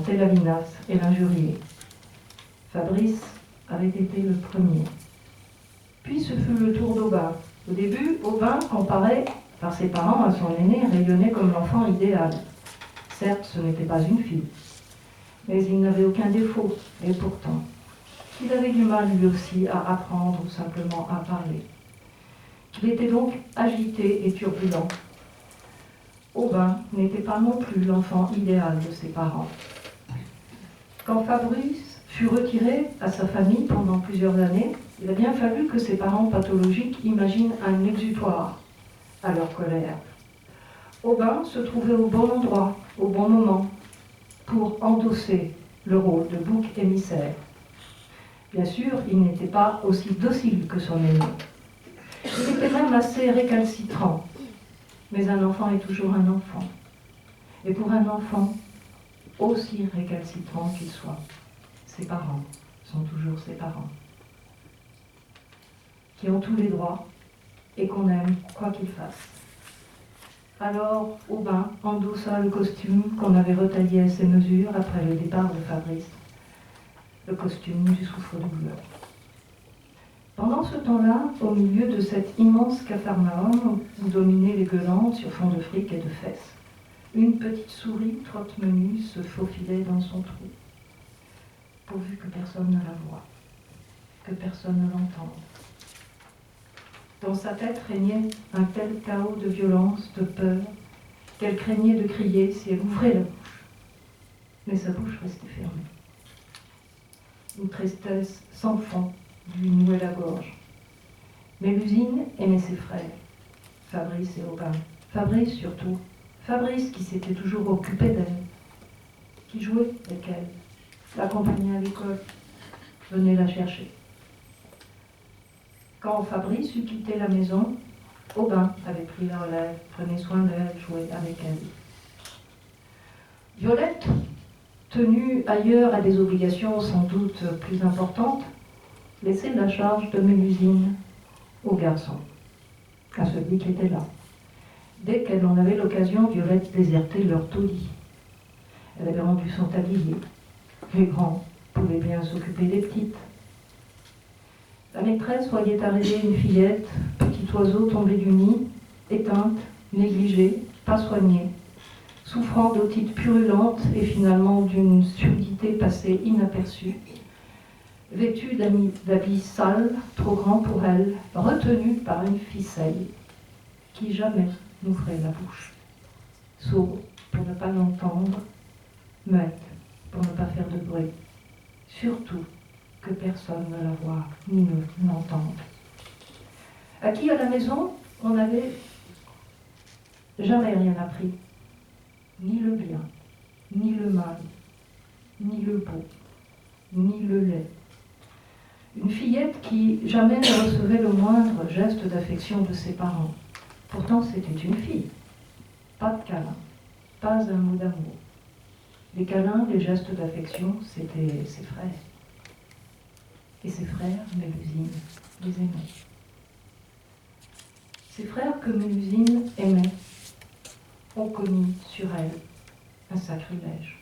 plantait la vinasse et l'injuriait. Fabrice avait été le premier. Puis ce fut le tour d'Aubin. Au début, Aubin, comparé par ses parents à son aîné, rayonnait comme l'enfant idéal. Certes, ce n'était pas une fille, mais il n'avait aucun défaut, et pourtant, il avait du mal lui aussi à apprendre ou simplement à parler. Il était donc agité et turbulent. Aubin n'était pas non plus l'enfant idéal de ses parents. Quand Fabrice fut retiré à sa famille pendant plusieurs années, il a bien fallu que ses parents pathologiques imaginent un exutoire à leur colère. Aubin se trouvait au bon endroit, au bon moment, pour endosser le rôle de bouc émissaire. Bien sûr, il n'était pas aussi docile que son aîné. Il était même assez récalcitrant. Mais un enfant est toujours un enfant. Et pour un enfant, aussi récalcitrant qu'il soit, ses parents sont toujours ses parents, qui ont tous les droits et qu'on aime quoi qu'ils fassent. Alors, Aubin endossa le costume qu'on avait retaillé à ses mesures après le départ de Fabrice, le costume du souffre-douleur. Pendant ce temps-là, au milieu de cet immense capharnaüm où dominaient les gueulantes sur fond de fric et de fesses, une petite souris trotte-menue se faufilait dans son trou, pourvu que personne ne la voie, que personne ne l'entende. Dans sa tête régnait un tel chaos de violence, de peur, qu'elle craignait de crier si elle ouvrait la bouche. Mais sa bouche restait fermée. Une tristesse sans fond lui nouait la gorge. Mélusine aimait ses frères, Fabrice et Aubin. Fabrice surtout. Fabrice qui s'était toujours occupé d'elle, qui jouait avec elle, l'accompagnait à l'école, venait la chercher. Quand Fabrice eut quitté la maison, Aubin avait pris la relève, prenait soin d'elle, jouait avec elle. Violette, tenue ailleurs à des obligations sans doute plus importantes, laissait la charge de Mélusine au garçon, à celui qui était là. Dès qu'elle en avait l'occasion, Violette désertait leur taudis. Elle avait rendu son tablier. Les grands pouvaient bien s'occuper des petites. La maîtresse voyait arriver une fillette, petit oiseau tombé du nid, éteinte, négligée, pas soignée, souffrant d'otite purulente et finalement d'une surdité passée inaperçue, vêtue d'habits sales, trop grands pour elle, retenue par une ficelle, qui jamais n'ouvrait la bouche, sourde pour ne pas l'entendre, muette pour ne pas faire de bruit, surtout que personne ne la voie ni ne l'entende. À qui à la maison, on n'avait jamais rien appris, ni le bien, ni le mal, ni le beau, ni le laid. Une fillette qui jamais ne recevait le moindre geste d'affection de ses parents. Pourtant, c'était une fille. Pas de câlin, pas un mot d'amour. Les câlins, les gestes d'affection, c'était ses frères. Et ses frères, Mélusine, les aimait. Ses frères que Mélusine aimait ont commis sur elle un sacrilège.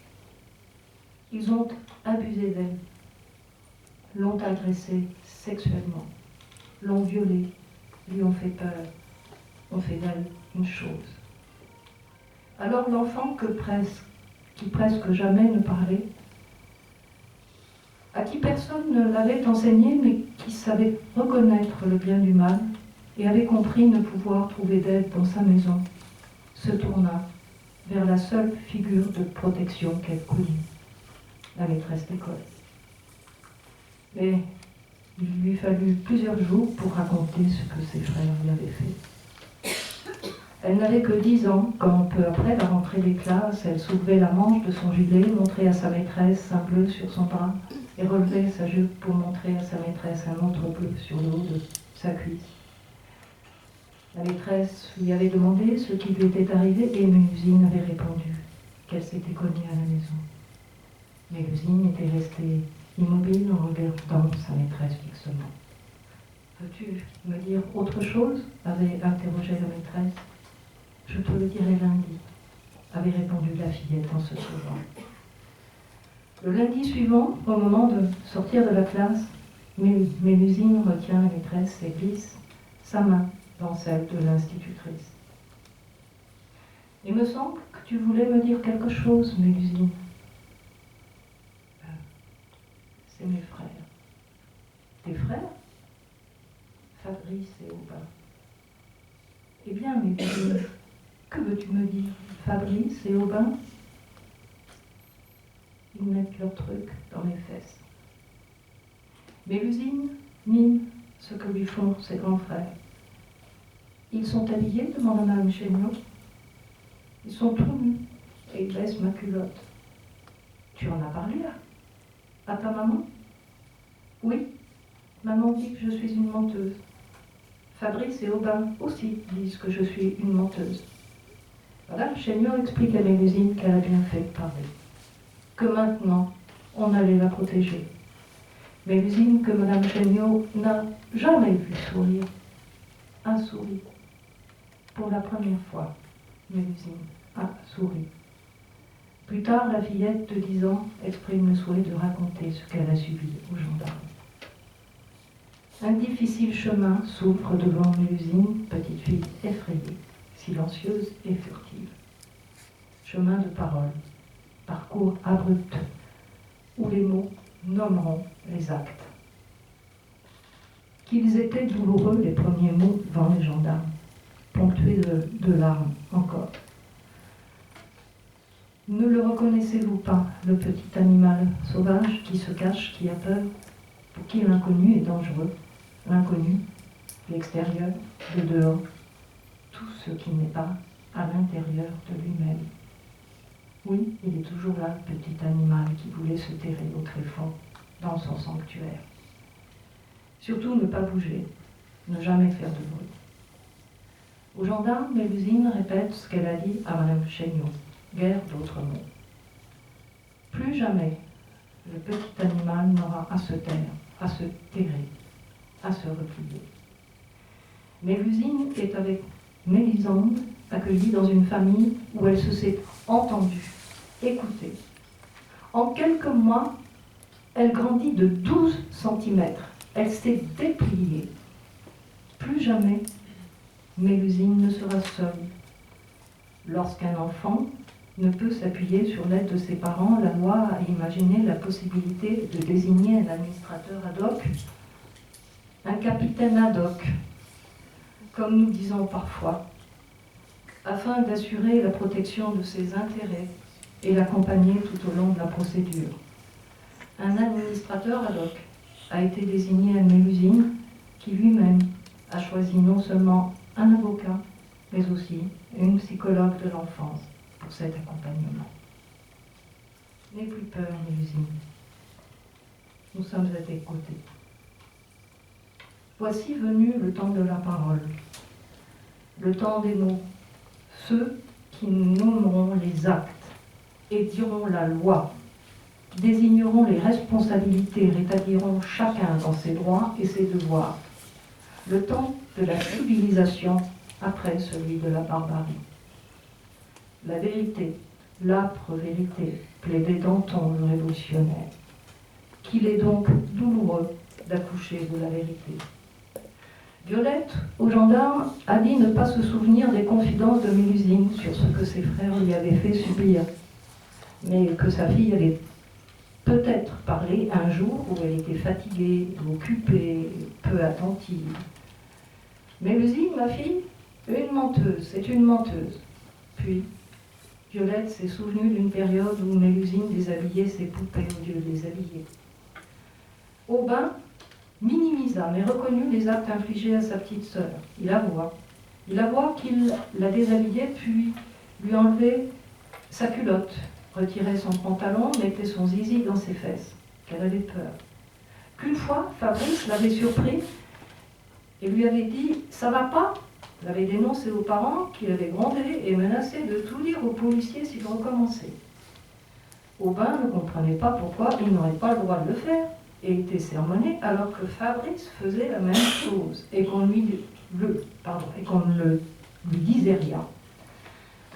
Ils ont abusé d'elle, l'ont agressée sexuellement, l'ont violée, lui ont fait peur, ont fait d'elle une chose. Alors l'enfant qui presque jamais ne parlait, à qui personne ne l'avait enseigné, mais qui savait reconnaître le bien du mal et avait compris ne pouvoir trouver d'aide dans sa maison, se tourna vers la seule figure de protection qu'elle connut, la maîtresse d'école. Mais il lui fallut plusieurs jours pour raconter ce que ses frères lui avaient fait. Elle n'avait que 10 ans quand, peu après la rentrée des classes, elle soulevait la manche de son gilet, montrait à sa maîtresse un bleu sur son bras et relevait sa jupe pour montrer à sa maîtresse un autre bleu sur le haut de sa cuisse. La maîtresse lui avait demandé ce qui lui était arrivé et Mélusine avait répondu qu'elle s'était cognée à la maison. Mélusine était restée immobile en regardant sa maîtresse fixement. « Veux-tu me dire autre chose ?» avait interrogé la maîtresse. « Je te le dirai lundi », avait répondu la fillette en se sauvant. Le lundi suivant, au moment de sortir de la classe, Mélusine retient la maîtresse et glisse sa main dans celle de l'institutrice. « Il me semble que tu voulais me dire quelque chose, Mélusine. » C'est mes frères. Tes frères? Fabrice et Aubin. Eh bien, Mélusine, que veux-tu me dire? Fabrice et Aubin? Ils mettent leur truc dans mes fesses. Mélusine mime ce que lui font ses grands frères. Ils sont habillés, demande Madame Chéniaud. Ils sont tout nus et ils baissent ma culotte. Tu en as parlé là? À ta maman? Oui, maman dit que je suis une menteuse. Fabrice et Aubin aussi disent que je suis une menteuse. Madame Chéniaud explique à Mélusine qu'elle a bien fait de parler. Que maintenant, on allait la protéger. Mélusine que Madame Chéniaud n'a jamais vu sourire. Un sourire. Pour la première fois, Mélusine a souri. Plus tard, la fillette de 10 ans exprime le souhait de raconter ce qu'elle a subi aux gendarmes. Un difficile chemin s'ouvre devant Mélusine, petite fille effrayée, silencieuse et furtive. Chemin de parole, parcours abrupt, où les mots nommeront les actes. Qu'ils étaient douloureux, les premiers mots devant les gendarmes, ponctués de larmes encore. Ne le reconnaissez-vous pas, le petit animal sauvage qui se cache, qui a peur, pour qui l'inconnu est dangereux? L'inconnu, l'extérieur, le dehors, tout ce qui n'est pas à l'intérieur de lui-même. Oui, il est toujours là, le petit animal qui voulait se terrer au tréfonds dans son sanctuaire. Surtout ne pas bouger, ne jamais faire de bruit. Aux gendarmes, Mélusine répète ce qu'elle a dit à Madame Chéniaud, guère d'autres mots. Plus jamais le petit animal n'aura à se taire, à se terrer, à se replier. Mélusine est avec Mélisande, accueillie dans une famille où elle se s'est entendue, écoutée. En quelques mois, elle grandit de 12 cm. Elle s'est dépliée. Plus jamais, Mélusine ne sera seule. Lorsqu'un enfant ne peut s'appuyer sur l'aide de ses parents, la loi a imaginé la possibilité de désigner un administrateur ad hoc, un capitaine ad hoc, comme nous disons parfois, afin d'assurer la protection de ses intérêts et l'accompagner tout au long de la procédure. Un administrateur ad hoc a été désigné à Mélusine, qui lui-même a choisi non seulement un avocat, mais aussi une psychologue de l'enfance pour cet accompagnement. N'aie plus peur, Mélusine. Nous sommes à tes côtés. Voici venu le temps de la parole, le temps des mots, ceux qui nommeront les actes et diront la loi, désigneront les responsabilités, rétabliront chacun dans ses droits et ses devoirs. Le temps de la civilisation après celui de la barbarie. La vérité, l'âpre vérité, plaidait Danton le révolutionnaire. Qu'il est donc douloureux d'accoucher de la vérité. Violette, aux gendarmes, a dit ne pas se souvenir des confidences de Mélusine sur ce que ses frères lui avaient fait subir, mais que sa fille allait peut-être parler un jour où elle était fatiguée, occupée, peu attentive. Mélusine, ma fille, une menteuse, c'est une menteuse. Puis, Violette s'est souvenue d'une période où Mélusine déshabillait ses poupées au lieu de les habiller. Aubin minimisa, mais reconnut les actes infligés à sa petite sœur. Il avoua qu'il la déshabillait, puis lui enlevait sa culotte, retirait son pantalon, mettait son zizi dans ses fesses, qu'elle avait peur. Qu'une fois, Fabrice l'avait surpris et lui avait dit « ça va pas ?» l'avait dénoncé aux parents qui l'avaient grondé et menacé de tout dire aux policiers s'il recommençait. Aubin ne comprenait pas pourquoi il n'aurait pas le droit de le faire et était sermonné alors que Fabrice faisait la même chose et qu'on ne lui disait rien.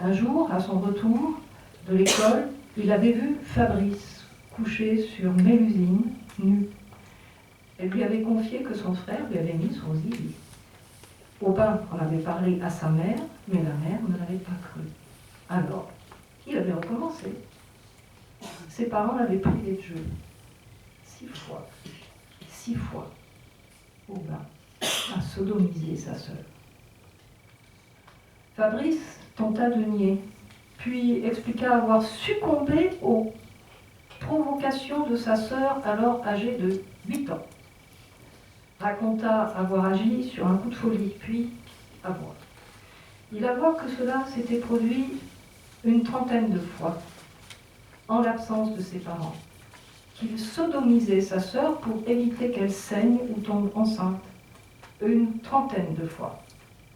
Un jour, à son retour de l'école, il avait vu Fabrice couché sur Mélusine, nue. Elle lui avait confié que son frère lui avait mis son zizi. Aubin en avait parlé à sa mère, mais la mère ne l'avait pas cru. Alors, il avait recommencé. Ses parents l'avaient prié de jeu. 6 fois, Aubin a sodomisé sa sœur. Fabrice tenta de nier, puis expliqua avoir succombé aux provocations de sa sœur, alors âgée de 8 ans. Raconta avoir agi sur un coup de folie, puis avoir. Il avoua que cela s'était produit une 30aine de fois, en l'absence de ses parents, qu'il sodomisait sa sœur pour éviter qu'elle saigne ou tombe enceinte, une 30aine de fois,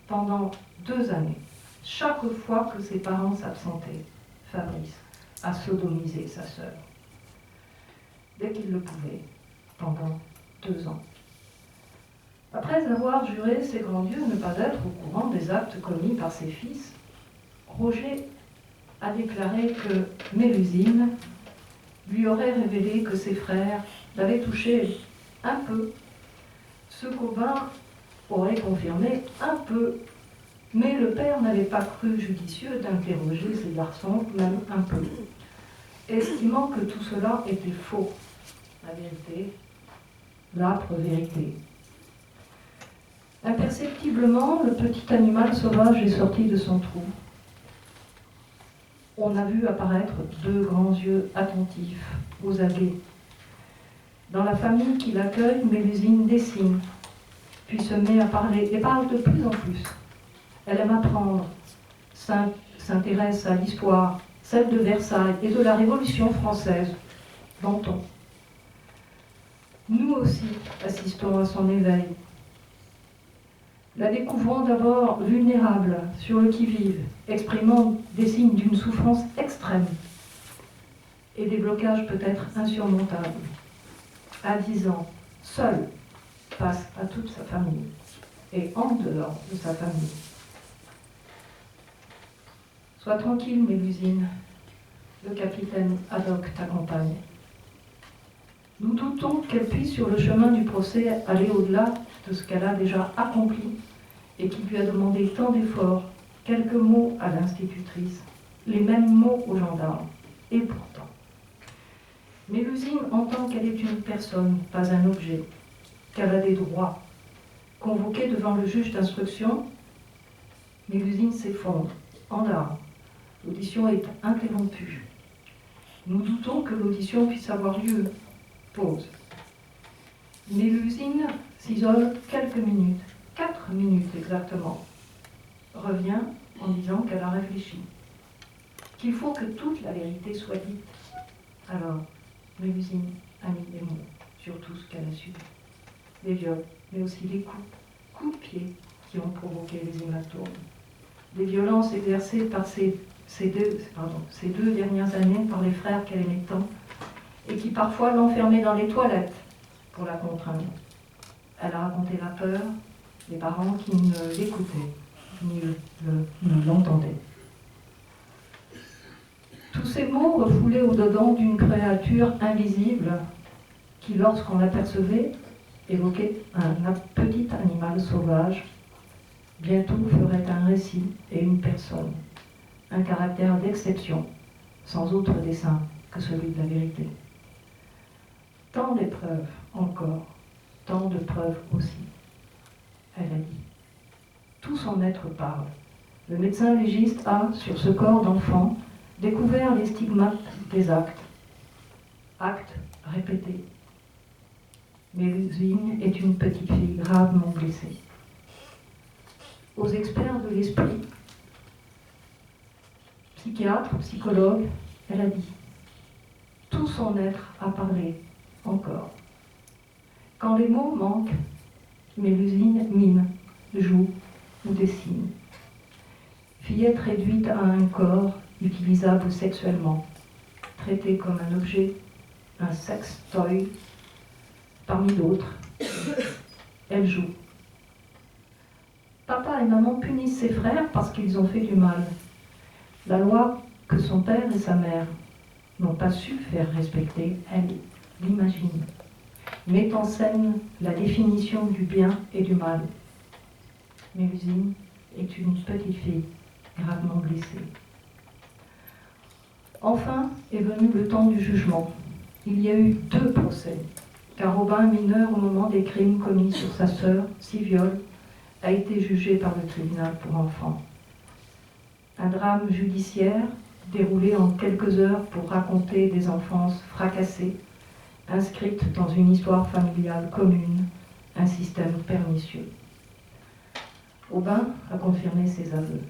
pendant 2 années. Chaque fois que ses parents s'absentaient, Fabrice a sodomisé sa sœur, dès qu'il le pouvait, pendant 2 ans. Après avoir juré ses grands dieux ne pas être au courant des actes commis par ses fils, Roger a déclaré que Mélusine lui aurait révélé que ses frères l'avaient touché un peu, ce qu'Aubin aurait confirmé un peu, mais le père n'avait pas cru judicieux d'interroger ses garçons, même un peu, estimant que tout cela était faux. La vérité, l'âpre vérité. Imperceptiblement, le petit animal sauvage est sorti de son trou. On a vu apparaître 2 grands yeux attentifs, aux aguets. Dans la famille qui l'accueille, Mélusine dessine, puis se met à parler, et parle de plus en plus. Elle aime apprendre, s'intéresse à l'histoire, celle de Versailles et de la Révolution française, Danton. Nous aussi assistons à son éveil. La découvrant d'abord vulnérable, sur le qui-vive, exprimant des signes d'une souffrance extrême et des blocages peut-être insurmontables. À 10 ans, seule, face à toute sa famille et en dehors de sa famille. Sois tranquille, Mélusine, le capitaine Haddock t'accompagne. Nous doutons qu'elle puisse, sur le chemin du procès, aller au-delà de ce qu'elle a déjà accompli et qui lui a demandé tant d'efforts, quelques mots à l'institutrice, les mêmes mots aux gendarmes. Et pourtant, Mélusine entend qu'elle est une personne, pas un objet, qu'elle a des droits. Convoquée devant le juge d'instruction, Mélusine s'effondre, en larmes. L'audition est interrompue. Nous doutons que l'audition puisse avoir lieu. Pause. Mélusine s'isole quelques minutes, 4 minutes exactement. Revient en disant qu'elle a réfléchi, qu'il faut que toute la vérité soit dite. Alors, Mélusine a mis des mots sur tout ce qu'elle a subi. Les viols, mais aussi les coups de pied qui ont provoqué les hématomes. Les violences exercées par ces 2 dernières années par les frères qu'elle aimait tant et qui parfois l'enfermaient dans les toilettes pour la contraindre. Elle a raconté la peur, les parents qui ne l'écoutaient ni ne l'entendaient. Tous ces mots refoulés au-dedans d'une créature invisible qui, lorsqu'on l'apercevait, évoquait un petit animal sauvage, bientôt ferait un récit et une personne, un caractère d'exception, sans autre dessein que celui de la vérité. Tant d'épreuves encore, tant de preuves aussi. Elle a dit. Tout son être parle. Le médecin légiste a, sur ce corps d'enfant, découvert les stigmates des actes. Actes répétés. Mélusine est une petite fille gravement blessée. Aux experts de l'esprit, psychiatre, psychologue, elle a dit. Tout son être a parlé, encore. Quand les mots manquent, Mélusine mime, joue ou dessine. Fillette réduite à un corps utilisable sexuellement, traité comme un objet, un sex-toy, parmi d'autres. Elle joue. Papa et maman punissent ses frères parce qu'ils ont fait du mal. La loi que son père et sa mère. n'ont pas su faire respecter, elle l'imagine, met en scène la définition du bien et du mal. Mélusine est une petite fille gravement blessée. Enfin est venu le temps du jugement. Il y a eu 2 procès, car Robin, mineur au moment des crimes commis sur sa sœur, Siviole, a été jugé par le tribunal pour enfants. Un drame judiciaire déroulé en quelques heures pour raconter des enfances fracassées, inscrites dans une histoire familiale commune, un système pernicieux. Aubin a confirmé ses aveux,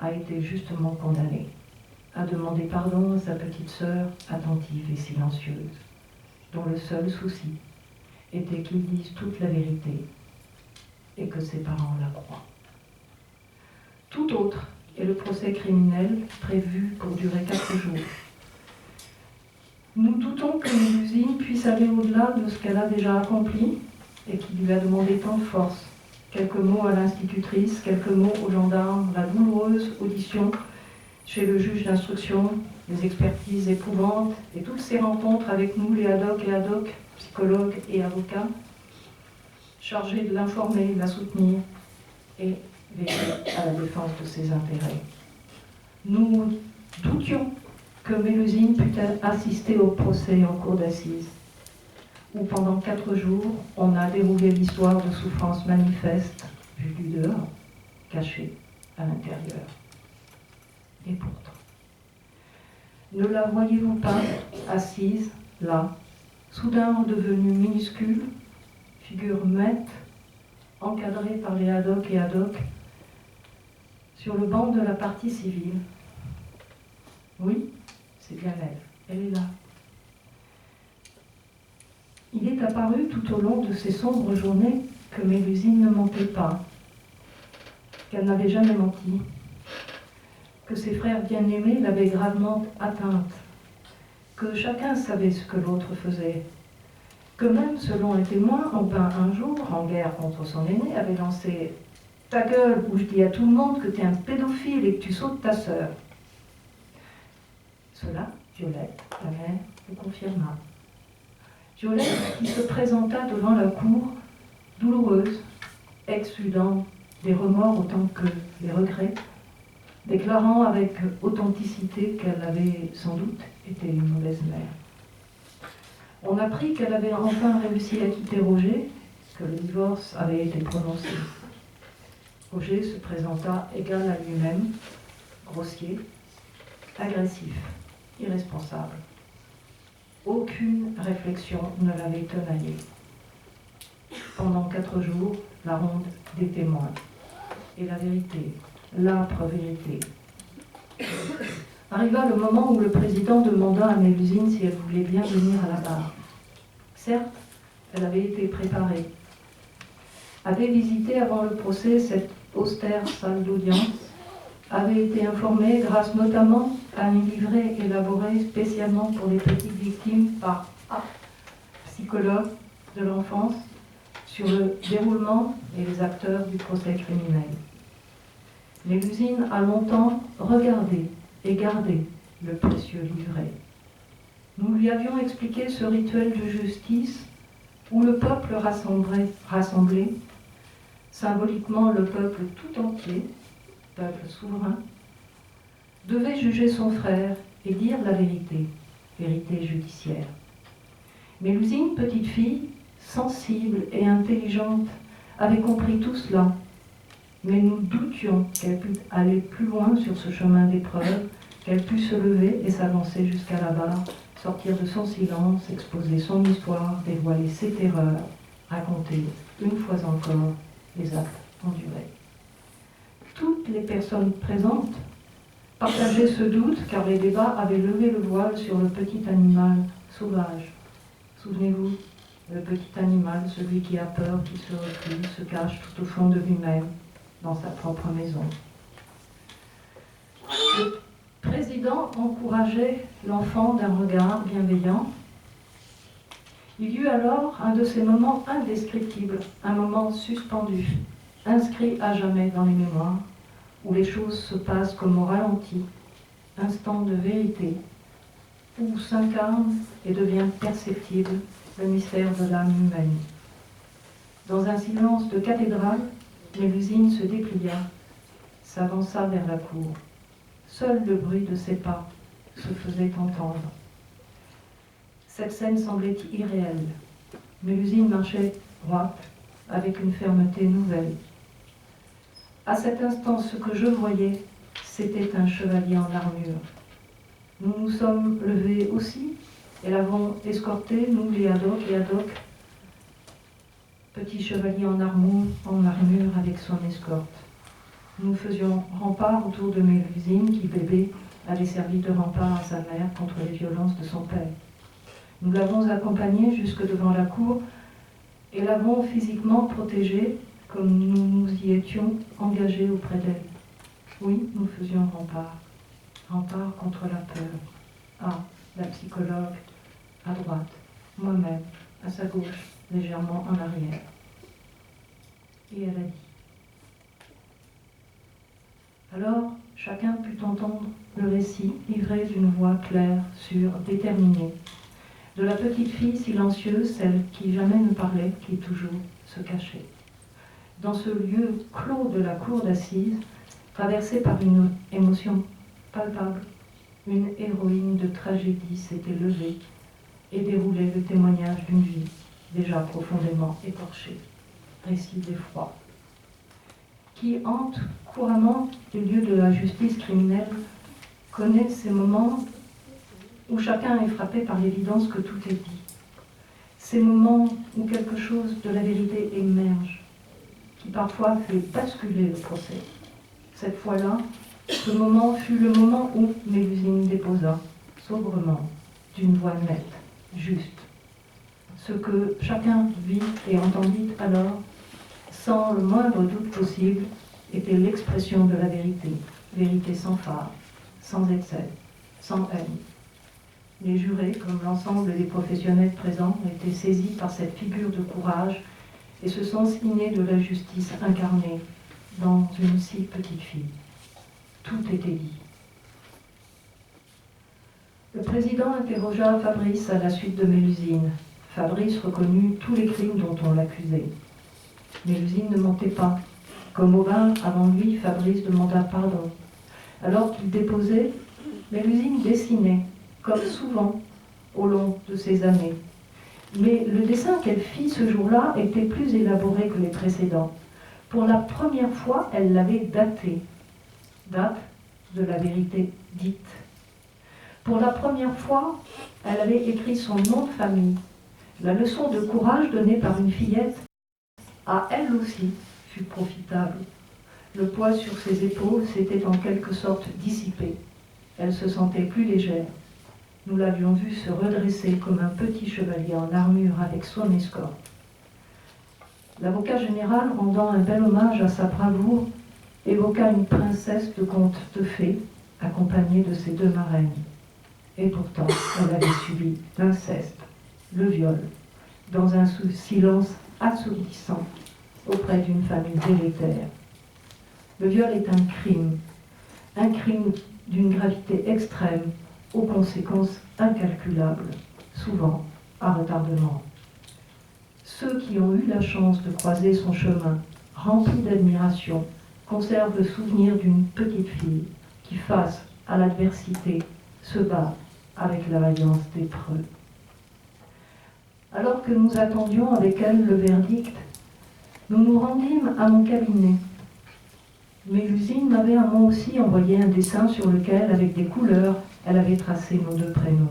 a été justement condamné, a demandé pardon à sa petite sœur attentive et silencieuse, dont le seul souci était qu'il dise toute la vérité et que ses parents la croient. Tout autre est le procès criminel prévu pour durer 4 jours. Nous doutons que Mélusine puisse aller au-delà de ce qu'elle a déjà accompli et qui lui a demandé tant de force. Quelques mots à l'institutrice, quelques mots aux gendarmes, la douloureuse audition chez le juge d'instruction, les expertises éprouvantes et toutes ces rencontres avec nous, les ad hoc, psychologues et avocats, chargés de l'informer, de la soutenir et veiller à la défense de ses intérêts. Nous doutions que Mélusine pût assister au procès en cour d'assises, où pendant 4 jours, on a déroulé l'histoire de souffrances manifestes, vues du dehors, cachées à l'intérieur. Et pourtant, ne la voyez-vous pas assise, là, soudain devenue minuscule, figure muette, encadrée par les ad hoc, sur le banc de la partie civile? Oui, c'est bien elle est là. Il est apparu tout au long de ces sombres journées que Mélusine ne mentait pas, qu'elle n'avait jamais menti, que ses frères bien-aimés l'avaient gravement atteinte, que chacun savait ce que l'autre faisait, que même, selon un témoin, Aubin, un jour, en guerre contre son aîné, avait lancé « Ta gueule, où je dis à tout le monde que tu es un pédophile et que tu sautes ta sœur ». Cela, Violette, la mère, le confirma. Violette qui se présenta devant la cour, douloureuse, exsudant des remords autant que des regrets, déclarant avec authenticité qu'elle avait sans doute été une mauvaise mère. On apprit qu'elle avait enfin réussi à quitter Roger, que le divorce avait été prononcé. Roger se présenta égal à lui-même, grossier, agressif, irresponsable. Aucune réflexion ne l'avait tenaillé. Pendant 4 jours, la ronde des témoins. Et la vérité, l'âpre vérité. Arriva le moment où le président demanda à Mélusine si elle voulait bien venir à la barre. Certes, elle avait été préparée, avait visité avant le procès cette austère salle d'audience, avait été informée grâce notamment à un livret élaboré spécialement pour les petites victimes par A, psychologue de l'enfance, sur le déroulement et les acteurs du procès criminel. Mélusine a longtemps regardé et gardé le précieux livret. Nous lui avions expliqué ce rituel de justice où le peuple rassemblé, symboliquement le peuple tout entier, peuple souverain, devait juger son frère et dire la vérité, vérité judiciaire. Mélusine, petite fille, sensible et intelligente, avait compris tout cela, mais nous doutions qu'elle pût aller plus loin sur ce chemin d'épreuve, qu'elle pût se lever et s'avancer jusqu'à la barre, sortir de son silence, exposer son histoire, dévoiler ses terreurs, raconter une fois encore les actes endurés. Toutes les personnes présentes partageaient ce doute car les débats avaient levé le voile sur le petit animal sauvage. Souvenez-vous, le petit animal, celui qui a peur, qui se replie, se cache tout au fond de lui-même, dans sa propre maison. Le président encourageait l'enfant d'un regard bienveillant. Il y eut alors un de ces moments indescriptibles, un moment suspendu, inscrit à jamais dans les mémoires, où les choses se passent comme au ralenti, instant de vérité, où s'incarne et devient perceptible le mystère de l'âme humaine. Dans un silence de cathédrale, Mélusine se déplia, s'avança vers la cour. Seul le bruit de ses pas se faisait entendre. Cette scène semblait irréelle. Mélusine marchait droite, avec une fermeté nouvelle. À cet instant, ce que je voyais, c'était un chevalier en armure. Nous nous sommes levés aussi et l'avons escorté, nous les Haddock, petit chevalier en armure avec son escorte. Nous faisions rempart autour de Mélusine qui, bébé, avait servi de rempart à sa mère contre les violences de son père. Nous l'avons accompagnée jusque devant la cour et l'avons physiquement protégée comme nous nous y étions engagés auprès d'elle. Oui, nous faisions rempart contre la peur. Ah, la psychologue, à droite, moi-même, à sa gauche, légèrement en arrière. Et elle a dit. Alors, chacun put entendre le récit, livré d'une voix claire, sûre, déterminée, de la petite fille silencieuse, celle qui jamais ne parlait, qui toujours se cachait. Dans ce lieu clos de la cour d'assises, traversé par une émotion palpable, une héroïne de tragédie s'était levée et déroulait le témoignage d'une vie déjà profondément écorchée, récit d'effroi, qui hante couramment les lieux de la justice criminelle, connaît ces moments où chacun est frappé par l'évidence que tout est dit, ces moments où quelque chose de la vérité émerge, qui parfois fait basculer le procès. Cette fois-là, ce moment fut le moment où Mélusine déposa, sobrement, d'une voix nette, juste, ce que chacun vit et entendit alors, sans le moindre doute possible, était l'expression de la vérité, vérité sans phare, sans excès, sans haine. Les jurés, comme l'ensemble des professionnels présents, étaient saisis par cette figure de courage et ce sens inné de la justice incarnée dans une si petite fille. Tout était dit. Le président interrogea Fabrice à la suite de Mélusine. Fabrice reconnut tous les crimes dont on l'accusait. Mélusine ne mentait pas. Comme Aubin, avant lui, Fabrice demanda pardon. Alors qu'il déposait, Mélusine dessinait, comme souvent, au long de ces années. Mais le dessin qu'elle fit ce jour-là était plus élaboré que les précédents. Pour la première fois, elle l'avait daté. Date de la vérité dite. Pour la première fois, elle avait écrit son nom de famille. La leçon de courage donnée par une fillette, à elle aussi, fut profitable. Le poids sur ses épaules s'était en quelque sorte dissipé. Elle se sentait plus légère. Nous l'avions vue se redresser comme un petit chevalier en armure avec son escorte. L'avocat général, rendant un bel hommage à sa bravoure, évoqua une princesse de conte de fées, accompagnée de ses deux marraines. Et pourtant, elle avait subi l'inceste, le viol, dans un silence assourdissant auprès d'une famille délétère. Le viol est un crime d'une gravité extrême, aux conséquences incalculables, souvent à retardement. Ceux qui ont eu la chance de croiser son chemin, remplis d'admiration, conservent le souvenir d'une petite fille qui, face à l'adversité, se bat avec la vaillance des preux. Alors que nous attendions avec elle le verdict, nous nous rendîmes à mon cabinet. Mélusine m'avait à moi aussi envoyé un dessin sur lequel, avec des couleurs, elle avait tracé nos deux prénoms.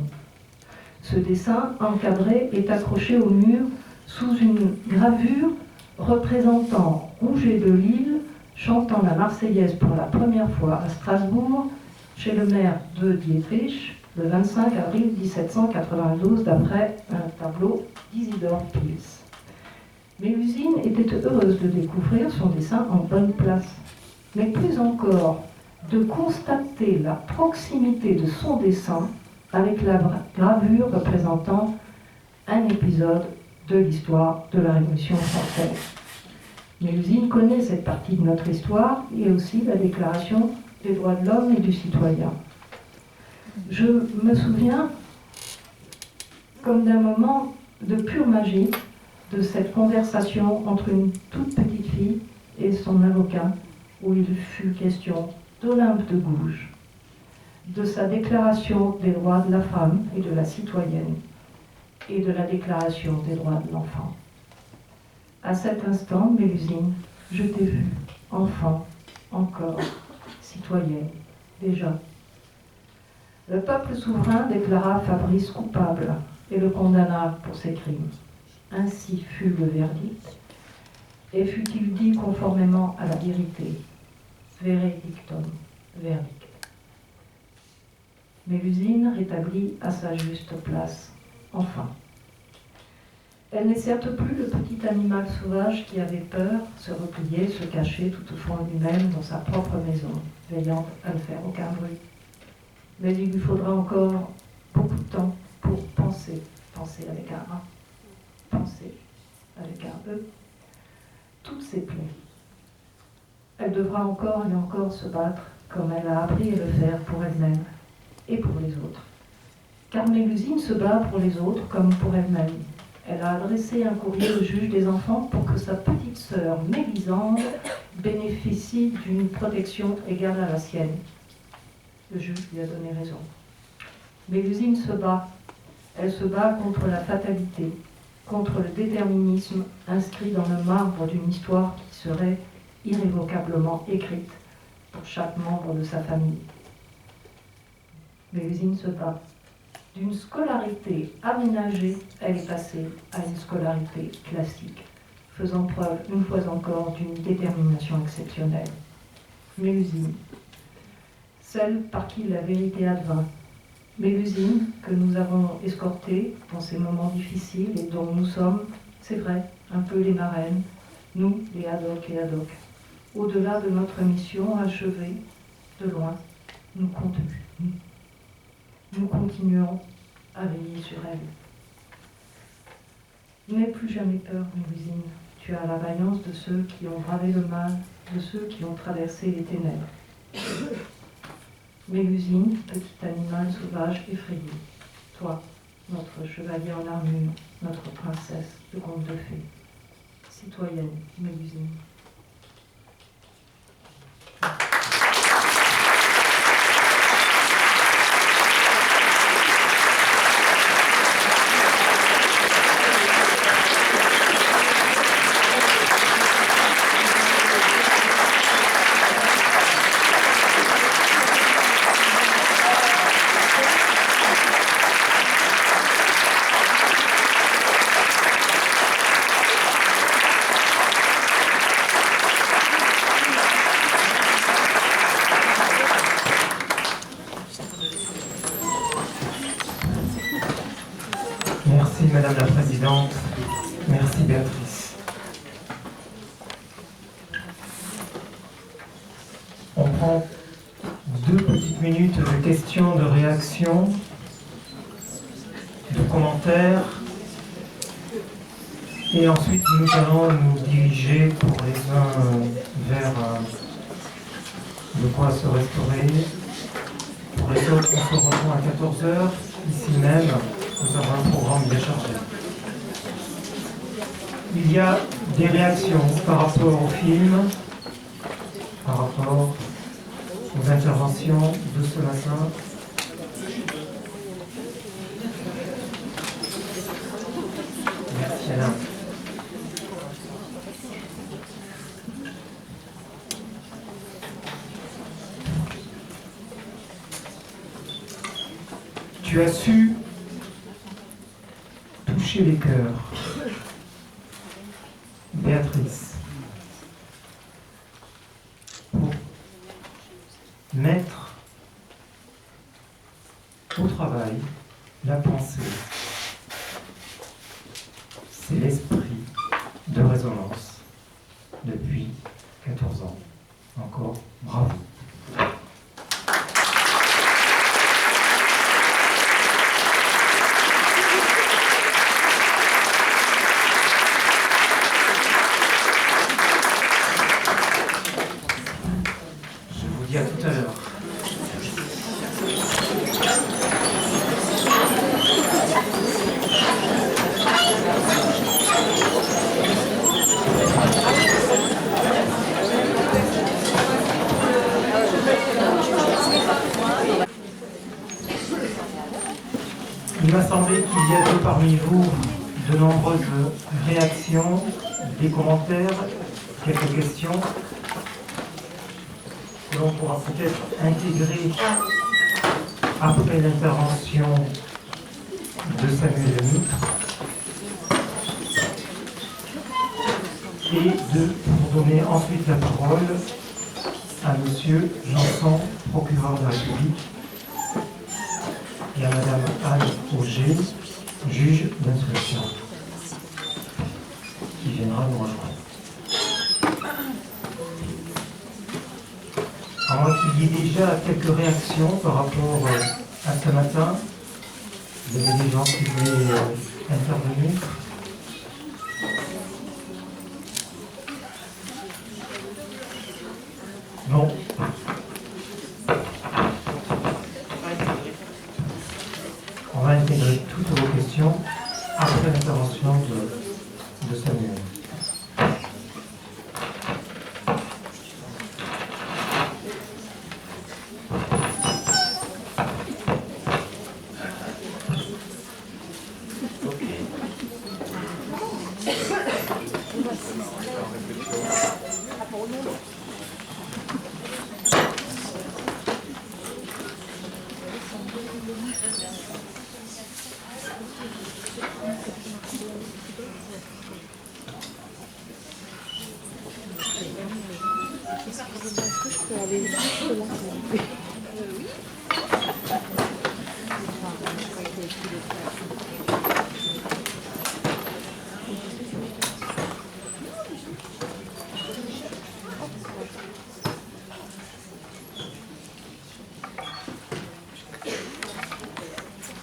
Ce dessin, encadré, est accroché au mur sous une gravure représentant Rouget de Lille chantant la Marseillaise pour la première fois à Strasbourg, chez le maire de Dietrich, le 25 avril 1792, d'après un tableau d'Isidore Pils. Mélusine était heureuse de découvrir son dessin en bonne place, mais plus encore de constater la proximité de son dessin avec la gravure représentant un épisode de l'histoire de la Révolution française. Mélusine connaît cette partie de notre histoire et aussi la Déclaration des droits de l'homme et du citoyen. Je me souviens comme d'un moment de pure magie, de cette conversation entre une toute petite fille et son avocat, où il fut question d'Olympe de Gouges, de sa déclaration des droits de la femme et de la citoyenne, et de la déclaration des droits de l'enfant. À cet instant, Mélusine, je t'ai vu, enfant, encore, citoyenne, déjà. Le peuple souverain déclara Fabrice coupable et le condamna pour ses crimes. Ainsi fut le verdict, et fut-il dit conformément à la vérité. Vere dictum, verdict. Mélusine rétablie à sa juste place, enfin. Elle n'est certes plus le petit animal sauvage qui avait peur, se repliait, se cachait toutefois en lui-même dans sa propre maison, veillant à ne faire aucun bruit. Mais il lui faudra encore beaucoup de temps pour penser, penser avec un A, penser avec un E, toutes ses plaies. Elle devra encore et encore se battre comme elle a appris à le faire pour elle-même et pour les autres. Car Mélusine se bat pour les autres comme pour elle-même. Elle a adressé un courrier au juge des enfants pour que sa petite sœur Mélisande bénéficie d'une protection égale à la sienne. Le juge lui a donné raison. Mélusine se bat. Elle se bat contre la fatalité, contre le déterminisme inscrit dans le marbre d'une histoire qui serait irrévocablement écrite pour chaque membre de sa famille. Mélusine se bat. D'une scolarité aménagée, elle est passée à une scolarité classique, faisant preuve une fois encore d'une détermination exceptionnelle. Mélusine, celle par qui la vérité advint. Mélusine, que nous avons escortée dans ces moments difficiles et dont nous sommes, c'est vrai, un peu les marraines, nous, les Haddock et Haddock. Au-delà de notre mission achevée, de loin, nous continuons à veiller sur elle. N'aie plus jamais peur, Mélusine. Tu as la vaillance de ceux qui ont bravé le mal, de ceux qui ont traversé les ténèbres. Mélusine, petit animal sauvage effrayé. Toi, notre chevalier en armure, notre princesse de conte de fées. Citoyenne, Mélusine. Madame la Présidente, merci Béatrice. On prend 2 petites minutes de questions, de réactions, de commentaires, et ensuite nous allons nous diriger pour les uns vers de quoi se restaurer. Pour les autres, on se rejoint à 14h, ici même. Nous avons un programme bien chargé. Il y a des réactions par rapport au film, par rapport aux interventions de ce matin. Merci Alain. Tu as su toucher les cœurs. Béatrice, pour mettre au travail la pensée, c'est l'esprit de résonance depuis 14 ans. Encore bravo. À tout à l'heure. Il m'a semblé qu'il y avait parmi vous de nombreuses réactions, des commentaires, quelques questions que l'on pourra peut-être intégrer après l'intervention de Samuel Lemitre et pour donner ensuite la parole à Monsieur Janson, procureur de la République, et à Madame Anne Auger, juge d'instruction, qui viendra nous rejoindre. Alors qu'il y ait déjà quelques réactions par rapport à ce matin, il y avait des gens qui voulaient intervenir. Non. On va intégrer toutes vos questions après l'intervention de Samuel. Est-ce que je peux aller plus loin? Oui.